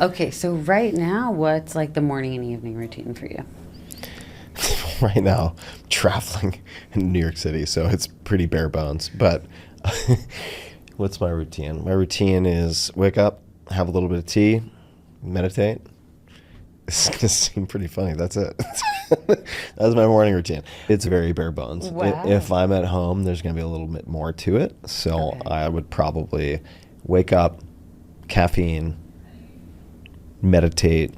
Okay, so right now, what's like the morning and evening routine for you? Right now, I'm traveling in New York City, so it's pretty bare bones. But what's my routine? My routine is wake up, have a little bit of tea, meditate. It's going to seem pretty funny. That's it. That's my morning routine. It's very bare bones. Wow. If I'm at home, there's going to be a little bit more to it. So Okay. I would probably wake up, caffeine, meditate,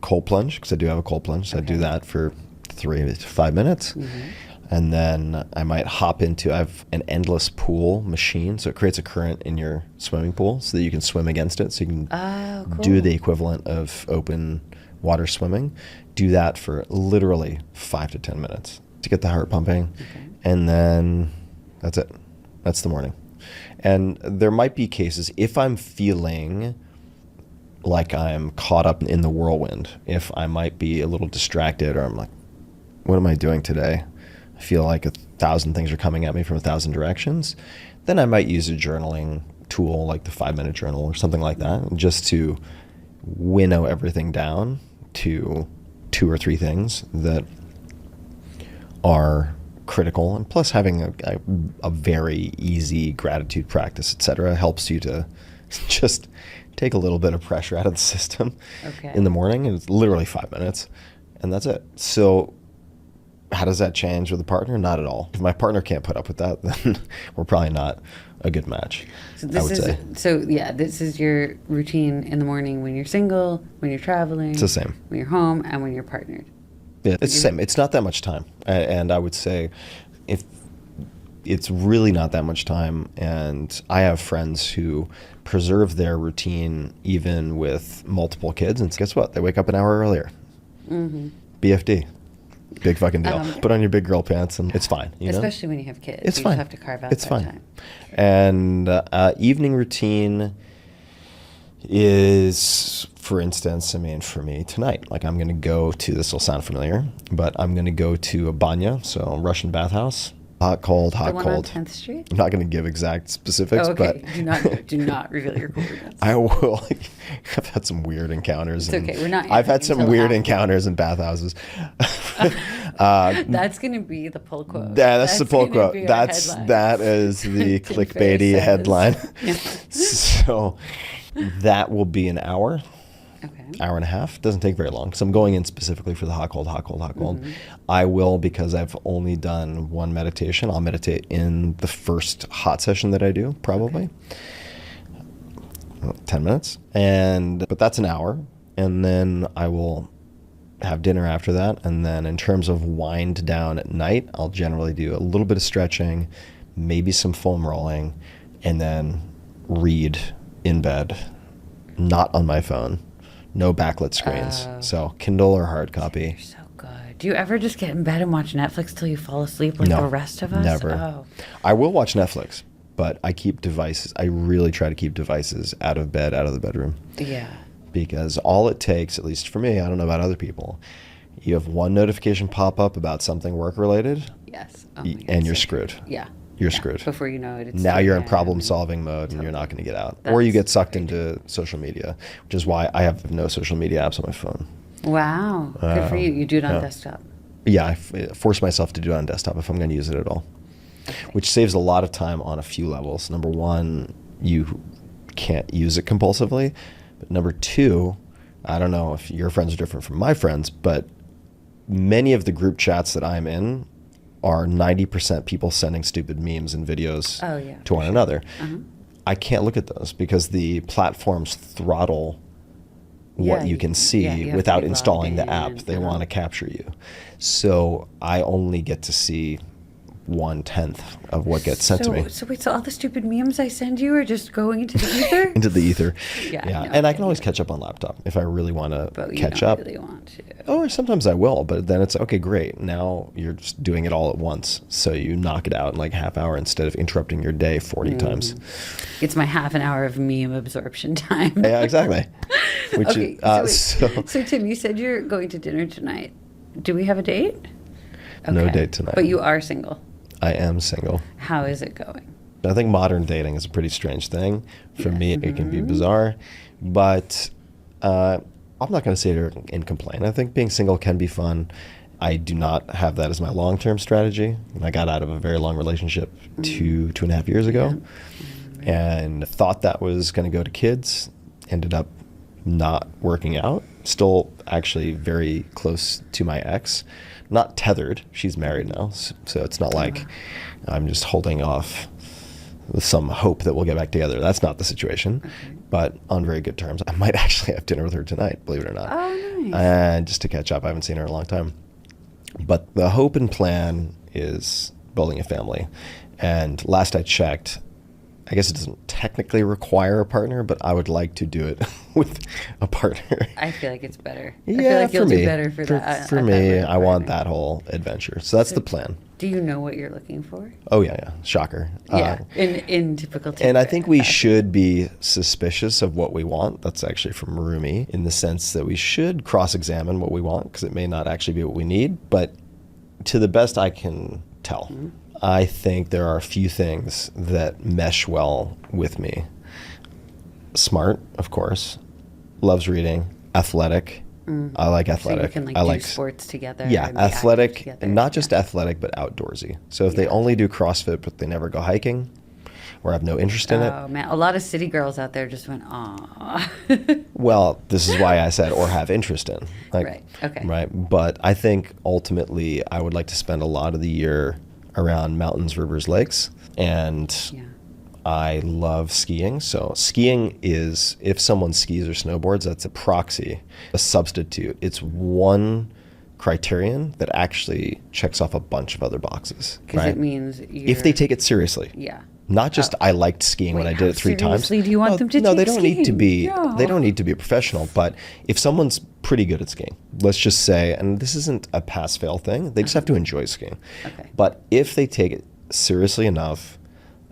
cold plunge, because I do have a cold plunge. So I do Okay. that for 3 to 5 minutes. And then I might hop into, I have an endless pool machine. So it creates a current in your swimming pool so that you can swim against it. So you can Oh, cool. do the equivalent of open water swimming. Do that for literally 5 to 10 minutes to get the heart pumping. Okay. And then that's it. That's the morning. And there might be cases, if I'm feeling like I'm caught up in the whirlwind, if I might be a little distracted, or I'm like, what am I doing today? I feel like 1,000 things are coming at me from 1,000 directions. Then I might use a journaling tool like the 5-minute journal or something like that, just to winnow everything down to 2 or 3 things that are critical. And plus having a very easy gratitude practice, etc., helps you to just take a little bit of pressure out of the system Okay. in the morning. And it's literally 5 minutes, and that's it. So how does that change with a partner? Not at all. If my partner can't put up with that, then we're probably not a good match, So I would say. this is your routine in the morning when you're single, when you're traveling. It's the same. When you're home, and when you're partnered. Yeah, it's the same. It's not that much time. And I would say if it's really not that much time, and I have friends who preserve their routine even with multiple kids, and guess what? They wake up an hour earlier. BFD. Big fucking deal. Put on your big girl pants and it's fine. You know? Especially when you have kids. It's you fine. just have to carve out It's that fine. time. And evening routine is, for instance, I mean, for me tonight, like I'm going to go to, this will sound familiar, but I'm going to go to a banya, so a Russian bathhouse. Hot, cold, hot, The one cold. on 10th Street? I'm not going to give exact specifics, Oh, okay. but Do not reveal your coordinates. I will. I've had some weird encounters. It's okay. We're not I've had answering some until weird after. encounters in bathhouses. That's going to be the pull quote. Yeah, that's the pull gonna quote. be our headline. That is the Tim clickbaity Ferriss says. headline. Yeah. So that will be an hour, Okay. hour and a half. Doesn't take very long because I'm going in specifically for the hot, cold, hot, cold, hot, cold. I will, because I've only done one meditation. I'll meditate in the first hot session that I do, probably 10 minutes, but that's an hour, and then I will have dinner after that. And then in terms of wind down at night, I'll generally do a little bit of stretching, maybe some foam rolling, and then read in bed, not on my phone, no backlit screens. So Kindle or hard copy. You're so good. Do you ever just get in bed and watch Netflix till you fall asleep like No, the rest of us? never. Oh. I will watch Netflix, but I keep devices. I really try to keep devices out of bed, out of the bedroom. Yeah. Because all it takes, at least for me, I don't know about other people, you have one notification pop up about something work related, Yes. Oh my God, and you're so screwed. true. Yeah. You're Yeah. screwed. Before you know it, it's Now 3 you're in a.m. problem solving mode and you're not going to get out. Or That's you get sucked into social media, which is why I have no social media apps on my phone. Wow. Good for you. You do it on yeah. desktop. Yeah, I force myself to do it on desktop if I'm going to use it at all, which saves a lot of time on a few levels. Number one, you can't use it compulsively. But number two, I don't know if your friends are different from my friends, but many of the group chats that I'm in are 90% people sending stupid memes and videos Oh, yeah, to one another. I can't look at those because the platforms throttle what Yeah, you can see yeah, you have to without be installing the logged app. in. They want to capture you. So I only get to see 1/10 of what gets sent to me So wait, so all the stupid memes I send you are just going into the ether? into the ether. Yeah, no, And I can yeah, always yeah. catch up on laptop if I really want to But you catch don't up. really want to. Or sometimes I will, but then it's okay, great. Now you're just doing it all at once. So you knock it out in like half hour instead of interrupting your day 40 times. It's my half an hour of meme absorption time. Yeah, exactly. Which Okay, is, so Tim, you said you're going to dinner tonight. Do we have a date? No Okay. date tonight. But you are single. I am single. How is it going? I think modern dating is a pretty strange thing. For me, it can be bizarre. But I'm not going to sit here and complain. I think being single can be fun. I do not have that as my long-term strategy. I got out of a very long relationship 2.5 years ago, and thought that was going to go to kids. Ended up not working out. Still actually very close to my ex. Not tethered. She's married now, so it's not like I'm just holding off with some hope that we'll get back together. That's not the situation, but on very good terms. I might actually have dinner with her tonight, believe it or not. Oh, nice. And just to catch up. I haven't seen her in a long time. But the hope and plan is building a family. And last I checked, I guess it doesn't technically require a partner, but I would like to do it with a partner. I feel like it's better. Yeah, I feel like for you'll me. do better for that. For at me, that rate, I want partner. that whole adventure. So that's the plan. Do you know what you're looking for? Oh, yeah. Shocker. Yeah, in typical Tim And I think we fashion. should be suspicious of what we want. That's actually from Rumi, in the sense that we should cross-examine what we want, because it may not actually be what we need. But to the best I can tell, I think there are a few things that mesh well with me. Smart, of course. Loves reading. Athletic. I like athletic. So you can like I do like sports together. Yeah, and be active athletic, together. and not just Yeah. athletic, but outdoorsy. So if they Yeah. only do CrossFit, but they never go hiking, or have no interest in it, Oh man, a lot of city girls out there just went, aw. well, this is why I said or have interest in. Right, okay. Right. But I think ultimately I would like to spend a lot of the year around mountains, rivers, lakes. And Yeah. I love skiing. So skiing is, if someone skis or snowboards, that's a proxy, a substitute. It's one criterion that actually checks off a bunch of other boxes. Because Right? it means you're... If they take it seriously. Yeah. Not just I liked skiing when Wait, I did how it 3 times. seriously do you want them to No, take they don't need to skiing? be. No. They don't need to be a professional. But if someone's pretty good at skiing, let's just say, and this isn't a pass-fail thing, they just have to enjoy skiing. Okay. But if they take it seriously enough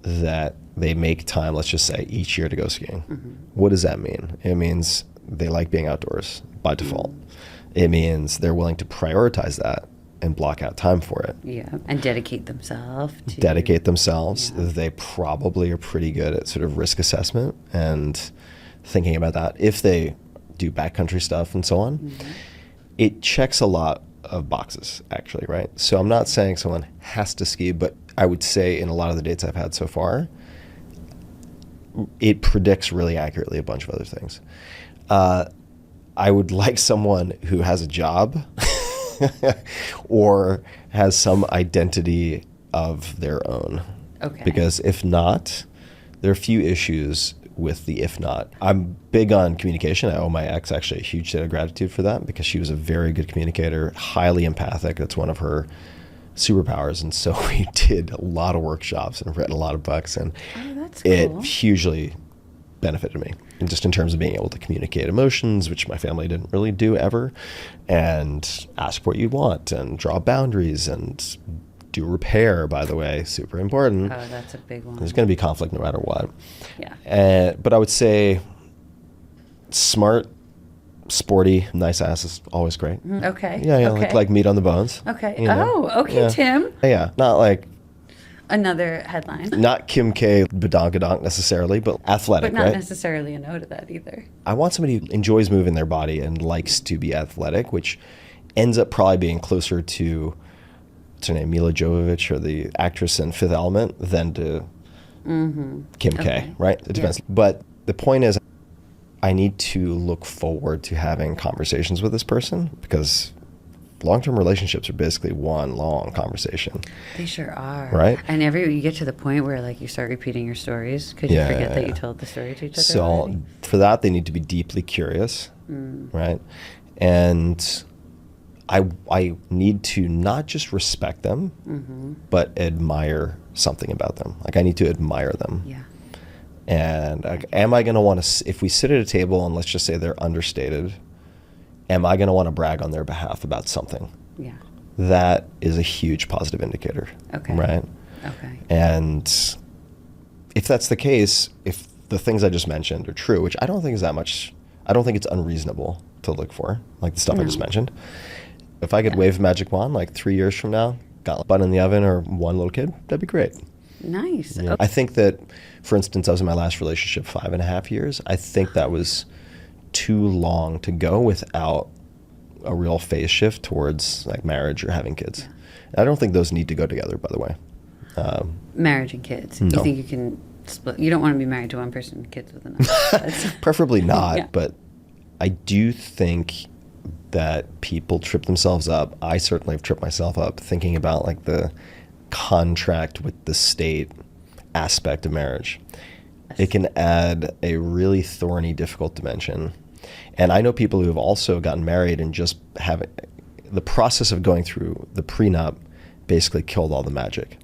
that they make time, let's just say, each year to go skiing, what does that mean? It means they like being outdoors by default. It means they're willing to prioritize that and block out time for it. Yeah, and dedicate themselves to... Dedicate themselves. Yeah. They probably are pretty good at sort of risk assessment and thinking about that. If they do backcountry stuff and so on, it checks a lot of boxes, actually, right? So I'm not saying someone has to ski, but I would say in a lot of the dates I've had so far, it predicts really accurately a bunch of other things. I would like someone who has a job or has some identity of their own. Okay. Because if not, there are a few issues with the if not. I'm big on communication. I owe my ex actually a huge debt of gratitude for that, because she was a very good communicator, highly empathic. That's one of her superpowers. And so we did a lot of workshops and read a lot of books, and Oh, that's it cool. hugely benefited me, and just in terms of being able to communicate emotions, which my family didn't really do ever, and ask for what you want and draw boundaries and do repair, by the way, super important. Oh, that's a big one. There's going to be conflict no matter what. Yeah. But I would say smart, sporty, nice ass is always great. Okay. Yeah, yeah, Okay. like meat on the bones. Okay. you know? Oh, okay, Yeah. Tim. Yeah, not like, Another headline. not Kim K. badonkadonk necessarily, but athletic, But not right? necessarily a no to that either. I want somebody who enjoys moving their body and likes to be athletic, which ends up probably being closer to, what's her name, Mila Jovovich, or the actress in Fifth Element, than to Kim K, Okay. right? It depends. But the point is, I need to look forward to having conversations with this person, because long-term relationships are basically one long conversation. They sure are. Right? And you get to the point where like you start repeating your stories because you Yeah, forget that yeah. you told the story to each other So already. for that, they need to be deeply curious, right? And I need to not just respect them, but admire something about them. Like I need to admire them. Yeah. And like, am I going to want to, if we sit at a table and let's just say they're understated, am I going to want to brag on their behalf about something? Yeah. That is a huge positive indicator. Okay. Right? Okay. And if that's the case, if the things I just mentioned are true, which I don't think is that much, I don't think it's unreasonable to look for, like the stuff I just No. mentioned. If I could wave a magic wand like 3 years from now, got a bun in the oven or one little kid, that'd be great. Nice. You know, I think that, for instance, I was in my last relationship 5.5 years. I think that was too long to go without a real phase shift towards like marriage or having kids. Yeah. And I don't think those need to go together, by the way. Marriage and kids. No. You think you can split? You don't want to be married to one person and kids with another. That's- Preferably not, Yeah. but I do think that people trip themselves up. I certainly have tripped myself up thinking about like the contract with the state aspect of marriage. It can add a really thorny, difficult dimension. And I know people who have also gotten married and just have the process of going through the prenup basically killed all the magic.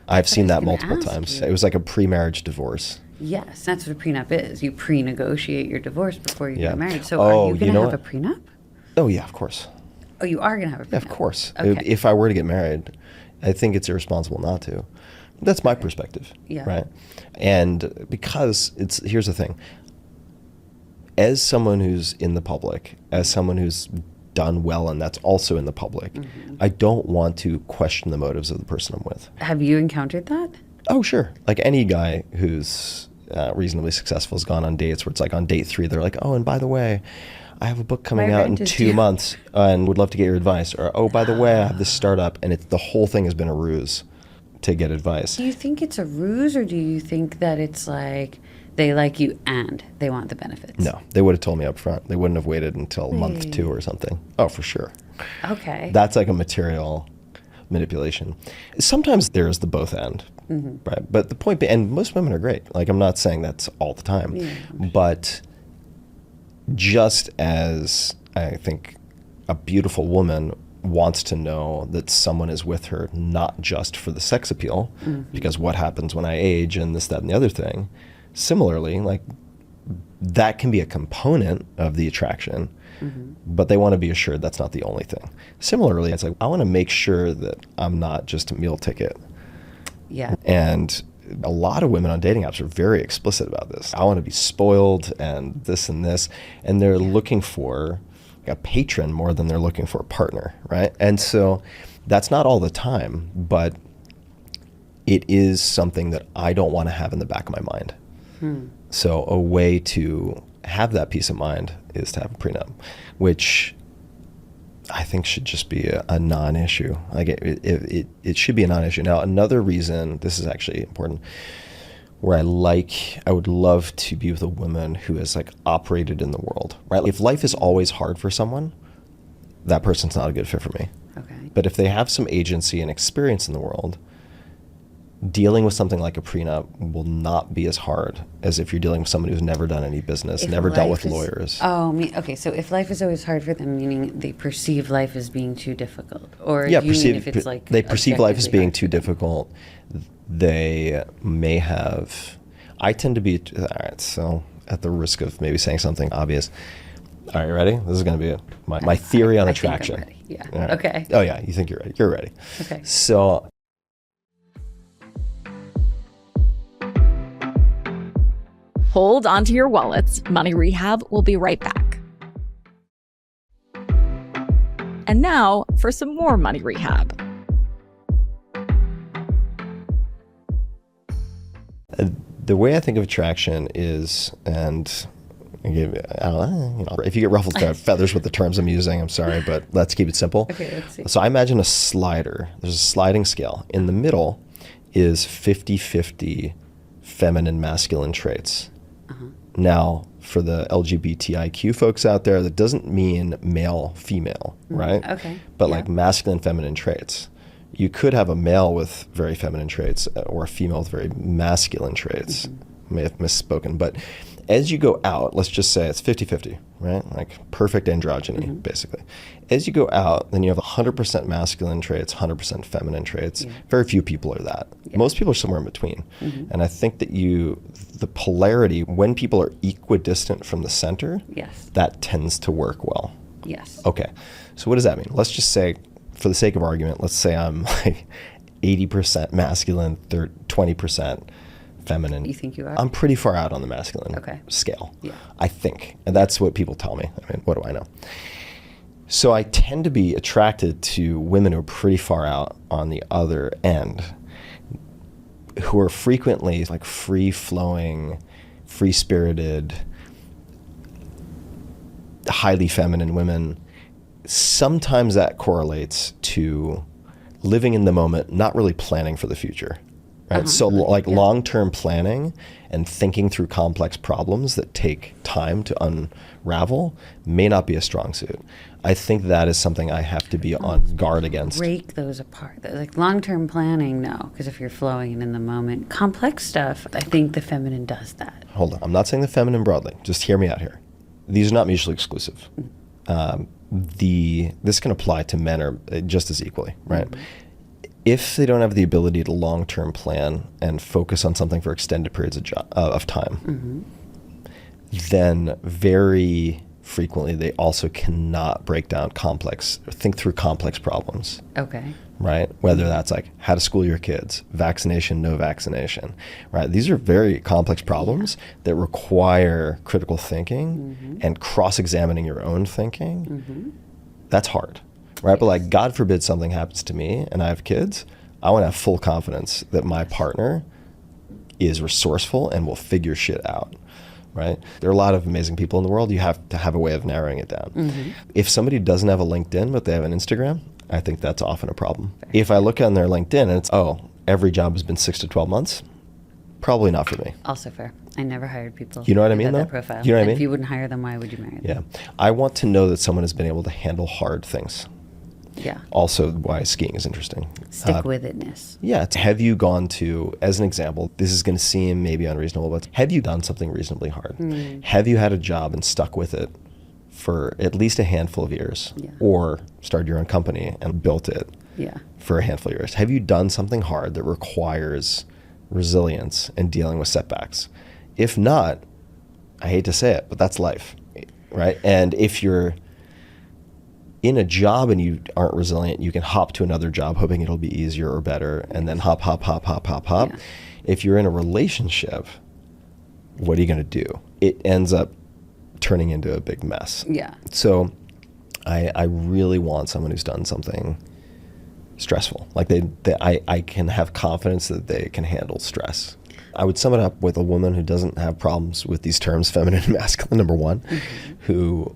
I've seen that multiple times. It was like a pre-marriage divorce. Yes, that's what a prenup is. You pre-negotiate your divorce before you Yeah. get married. So Oh, are you you going to know have what? a prenup? Oh yeah, of course. Oh, you are going to have a prenup? Yeah, of course. Okay. If I were to get married, I think it's irresponsible not to. That's my perspective, Yeah. right? And because here's the thing. As someone who's in the public, as someone who's done well and that's also in the public, I don't want to question the motives of the person I'm with. Have you encountered that? Oh, sure. Like any guy who's reasonably successful has gone on dates where it's like on date 3, they're like, oh, and by the way, I have a book coming My out in rent is 2 due. months and would love to get your advice. Or, oh, by the way, I have this startup, and the whole thing has been a ruse to get advice. Do you think it's a ruse, or do you think that it's like they like you and they want the benefits? No, they would have told me up front. They wouldn't have waited until month 2 or something. Oh, for sure. Okay. That's like a material manipulation. Sometimes there's the both end, right? But the point being, and most women are great. Like, I'm not saying that's all the time, Yeah. but just as I think a beautiful woman wants to know that someone is with her not just for the sex appeal, because what happens when I age and this, that, and the other thing. Similarly, like, that can be a component of the attraction, but they want to be assured that's not the only thing. Similarly, it's like, I want to make sure that I'm not just a meal ticket. Yeah. And a lot of women on dating apps are very explicit about this. I want to be spoiled and this and this. And they're looking for a patron more than they're looking for a partner, right? And so that's not all the time, but it is something that I don't want to have in the back of my mind. So a way to have that peace of mind is to have a prenup, which I think should just be a non-issue. Like it should be a non-issue. Now, another reason, this is actually important, where I would love to be with a woman who has like operated in the world, right? If life is always hard for someone, that person's not a good fit for me. Okay. But if they have some agency and experience in the world, dealing with something like a prenup will not be as hard as if you're dealing with somebody who's never done any business, If never dealt life with is- lawyers. Okay. So if life is always hard for them, meaning they perceive life as being too difficult, or Yeah, do you mean if it's like they perceive life as objectively being hard too for them? difficult. They may have. I tend to be. All right, so at the risk of maybe saying something obvious. All right, ready? This is going to be my theory on I think I'm attraction. ready. Yeah. All right. Okay. Oh yeah, you think you're ready? You're ready. Okay. So. Hold onto your wallets. Money Rehab will be right back. And now for some more Money Rehab. The way I think of attraction is, and I don't know, if you get ruffled feathers with the terms I'm using, I'm sorry, but let's keep it simple. Okay, let's see. So I imagine a slider. There's a sliding scale. In the middle is 50-50 feminine, masculine traits. Now, for the LGBTIQ folks out there, that doesn't mean male, female, right? Okay. But Yeah. like masculine, feminine traits. You could have a male with very feminine traits or a female with very masculine traits. May have misspoken. But as you go out, let's just say it's 50-50, right? Like perfect androgyny, basically. As you go out, then you have 100% masculine traits, 100% feminine traits. Yeah. Very few people are that. Yeah. Most people are somewhere in between. And I think that the polarity, when people are equidistant from the center, Yes. that tends to work well. Yes. Okay, so what does that mean? Let's just say, for the sake of argument, let's say I'm like 80% masculine, 20% feminine. You think you are? I'm pretty far out on the masculine Okay. scale, Yeah. I think. And that's what people tell me. I mean, what do I know? So I tend to be attracted to women who are pretty far out on the other end, who are frequently like free-flowing, free-spirited, highly feminine women, sometimes that correlates to living in the moment, not really planning for the future. Right? So like long-term planning and thinking through complex problems that take time to unravel may not be a strong suit. I think that is something I have to be on guard against. Break those apart. Like long-term planning, no, because if you're flowing and in the moment, complex stuff, I think the feminine does that. Hold on. I'm not saying the feminine broadly. Just hear me out here. These are not mutually exclusive. This can apply to men or just as equally, right? Mm-hmm. If they don't have the ability to long-term plan and focus on something for extended periods of time, then very frequently they also cannot break down think through complex problems. Okay. Right? Whether that's like how to school your kids, vaccination, no vaccination, right? These are very complex problems that require critical thinking and cross-examining your own thinking. That's hard. Right, but like God forbid something happens to me and I have kids, I want to have full confidence that my partner is resourceful and will figure shit out, right? There are a lot of amazing people in the world. You have to have a way of narrowing it down. If somebody doesn't have a LinkedIn but they have an Instagram, I think that's often a problem. If I look on their LinkedIn and it's, every job has been 6 to 12 months, probably not for me. Also fair. I never hired people. You know what I mean, though? That profile. You know what I mean? If you wouldn't hire them, why would you marry them? Yeah. I want to know that someone has been able to handle hard things. Yeah. Also why skiing is interesting. Stick-with-itness. Yeah. Have you gone to, as an example, this is going to seem maybe unreasonable, but have you done something reasonably hard? Have you had a job and stuck with it for at least a handful of years? Or started your own company and built it for a handful of years? Have you done something hard that requires resilience and dealing with setbacks? If not, I hate to say it, but that's life, right? And if you're in a job and you aren't resilient, you can hop to another job hoping it'll be easier or better, and then hop. Yeah. If you're in a relationship, what are you going to do? It ends up turning into a big mess. Yeah. So I really want someone who's done something stressful. Like I can have confidence that they can handle stress. I would sum it up with a woman who doesn't have problems with these terms, feminine and masculine, number one, who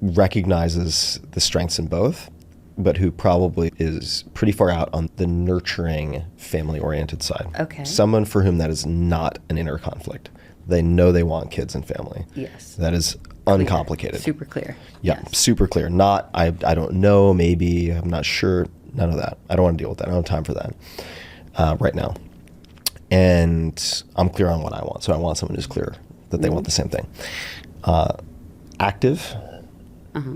recognizes the strengths in both, but who probably is pretty far out on the nurturing, family-oriented side. Okay. Someone for whom that is not an inner conflict. They know they want kids and family. Yes. That is uncomplicated. Super clear. Yeah, yes. Super clear. Not, I don't know, maybe, I'm not sure. None of that. I don't want to deal with that. I don't have time for that right now. And I'm clear on what I want. So I want someone who's clear that they want the same thing. Active,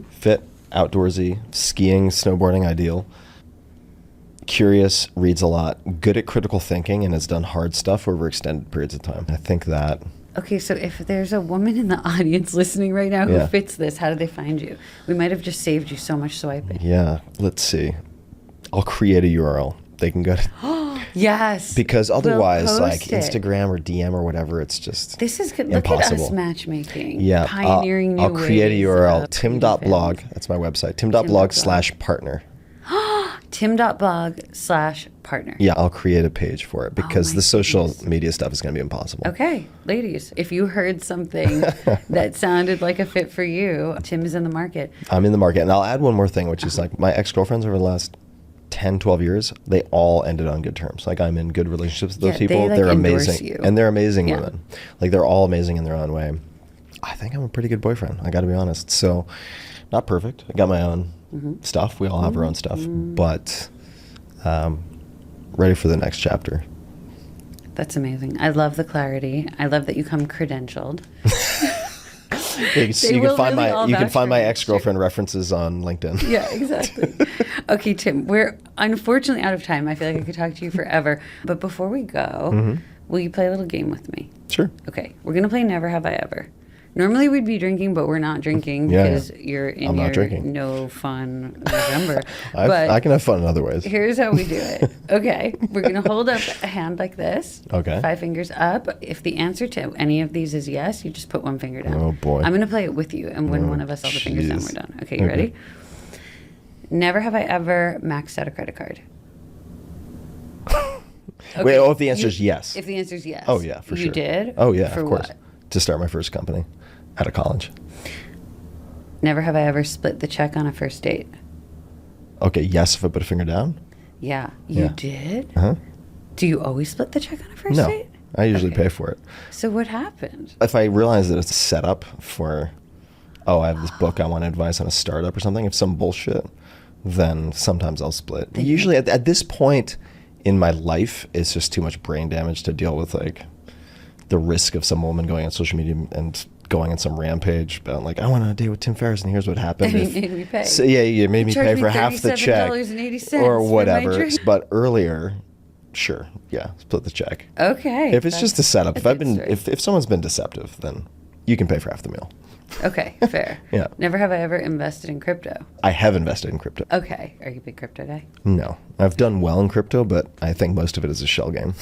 fit, outdoorsy, skiing, snowboarding, ideal. Curious, reads a lot, good at critical thinking, and has done hard stuff over extended periods of time. I think that. Okay, so if there's a woman in the audience listening right now who fits this, how do they find you? We might have just saved you so much swiping. Yeah, let's see. I'll create a URL. They can go to. Yes. Because otherwise, we'll like Instagram or DM or whatever, it's just this is good. impossible. Look at us matchmaking. Yeah. Pioneering new ways. I'll create a URL. Tim.blog. That's my website. Tim.blog/partner. Tim.blog/partner. Yeah, I'll create a page for it because the social media stuff is going to be impossible. Okay, ladies, if you heard something that sounded like a fit for you, Tim is in the market. I'm in the market. And I'll add one more thing, which is like my ex-girlfriends over the last 10, 12 years, they all ended on good terms. Like I'm in good relationships with those people. They're amazing. You. And they're amazing women. Like they're all amazing in their own way. I think I'm a pretty good boyfriend. I got to be honest. So not perfect. I got my own stuff. We all have our own stuff, but ready for the next chapter. That's amazing. I love the clarity. I love that you come credentialed. You can find my ex-girlfriend references on LinkedIn. Yeah, exactly. Okay, Tim, we're unfortunately out of time. I feel like I could talk to you forever. But before we go, will you play a little game with me? Sure. Okay, we're going to play Never Have I Ever. Normally we'd be drinking, but we're not drinking because you're in your no fun November. I can have fun in other ways. Here's how we do it. Okay, we're going to hold up a hand like this. Okay. 5 fingers up. If the answer to any of these is yes, you just put one finger down. Oh, boy. I'm going to play it with you, and when one of us all the fingers down, we're done. Okay, you ready? Never have I ever maxed out a credit card. Okay. Wait, if the answer is yes. If the answer is yes. Oh, yeah, for sure. You did? Oh, yeah, for of course. What? To start my first company out of college. Never have I ever split the check on a first date. Okay, yes, if I put a finger down. Yeah, you Yeah. did? Uh-huh. Do you always split the check on a first No, date? I usually Okay. pay for it. So what happened? If I realize that it's a setup for, I have this book I want advice on a startup or something, if some bullshit, then sometimes I'll split. Usually at this point in my life, it's just too much brain damage to deal with, like, the risk of some woman going on social media and going on some rampage about, like, I went on a date with Tim Ferriss and here's what happened. And he made me pay. So, yeah, you made me charged pay me for half the check $37.80 or for my whatever. drink. But earlier, sure, yeah, split the check. Okay. If it's just a setup, if a I've good been, story. if someone's been deceptive, then you can pay for half the meal. Okay, fair. Yeah. Never have I ever invested in crypto. I have invested in crypto. Okay. Are you a big crypto guy? No, I've done well in crypto, but I think most of it is a shell game.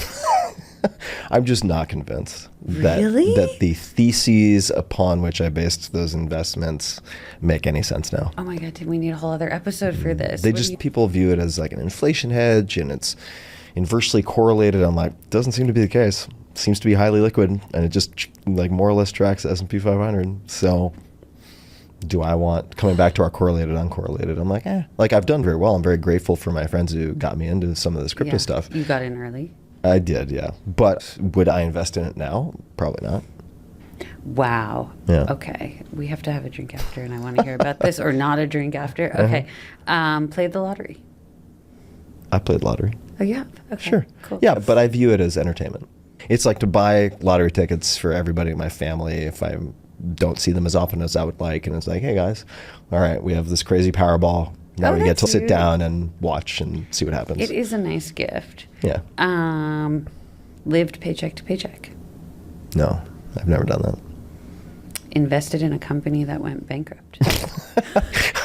I'm just not convinced Really? that the theses upon which I based those investments make any sense now. Oh my God, Tim, we need a whole other episode for this. They What do just, you- people view it as like an inflation hedge and it's inversely correlated. I'm like, doesn't seem to be the case. Seems to be highly liquid and it just like more or less tracks the S&P 500. So do I want, coming back to our correlated, uncorrelated, I'm like, like I've done very well. I'm very grateful for my friends who got me into some of this crypto Yeah, stuff. You got in early. I did, yeah. But would I invest in it now? Probably not. Wow. Yeah. Okay. We have to have a drink after, and I want to hear about this, or not a drink after. Okay. Played the lottery. I played lottery. Oh, yeah. Okay. Sure. Cool. Yeah, but I view it as entertainment. It's like to buy lottery tickets for everybody in my family if I don't see them as often as I would like. And it's like, hey guys, all right, we have this crazy Powerball. Now Oh, we get to that's sit cute. down and watch and see what happens. It is a nice gift. Yeah. Lived paycheck to paycheck. No, I've never done that. Invested in a company that went bankrupt.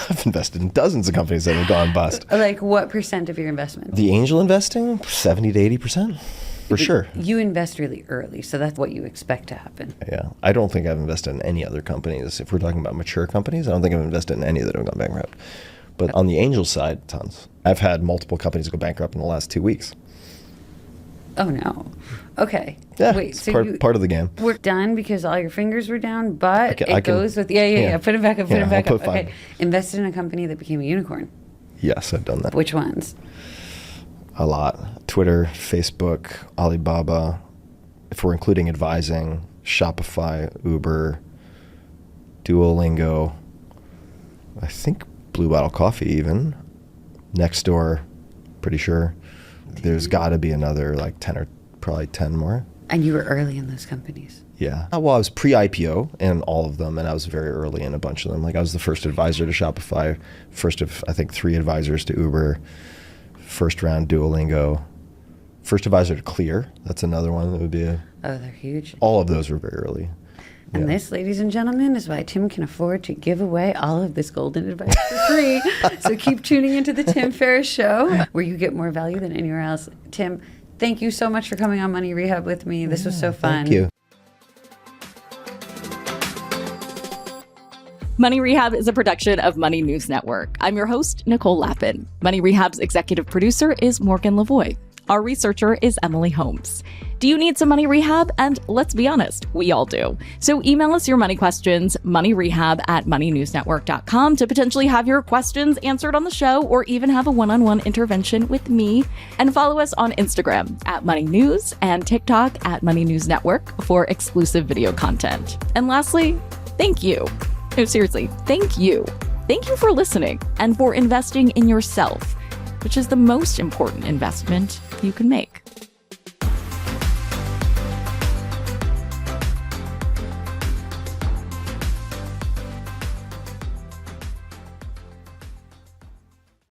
I've invested in dozens of companies that have gone bust. Like, what percent of your investment? The angel investing, 70 to 80%. For sure. You invest really early, so that's what you expect to happen. Yeah. I don't think I've invested in any other companies. If we're talking about mature companies, I don't think I've invested in any that have gone bankrupt. But on the angel side, tons. I've had multiple companies go bankrupt in the last 2 weeks. Oh, no. Okay. Yeah, Wait, it's so part of the game. we're done because all your fingers were down, but Okay, I it can- goes with... Yeah. Put it back up, put Yeah, it back I'll up. put Okay. five. Invested in a company that became a unicorn. Yes, I've done that. Which ones? A lot. Twitter, Facebook, Alibaba. If we're including advising, Shopify, Uber, Duolingo. I think Blue Bottle Coffee even. Nextdoor, pretty sure. There's got to be another like 10 or probably 10 more. And you were early in those companies. Yeah. Well, I was pre-IPO in all of them, and I was very early in a bunch of them. Like I was the first advisor to Shopify, first of I think 3 advisors to Uber, first round Duolingo, first advisor to Clear. That's another one that would be Oh, they're huge. all of those were very early. And Yeah. this, ladies and gentlemen, is why Tim can afford to give away all of this golden advice for free. So keep tuning into the Tim Ferriss Show, where you get more value than anywhere else. Tim, thank you so much for coming on Money Rehab with me. This was so fun. Thank you. Money Rehab is a production of Money News Network. I'm your host, Nicole Lapin. Money Rehab's executive producer is Morgan Lavoie. Our researcher is Emily Holmes. Do you need some money rehab? And let's be honest, we all do. So email us your money questions, moneyrehab@moneynewsnetwork.com, to potentially have your questions answered on the show or even have a one-on-one intervention with me. And follow us on Instagram @moneynews and TikTok @moneynewsnetwork for exclusive video content. And lastly, thank you. No, seriously, thank you. Thank you for listening and for investing in yourself, which is the most important investment you can make.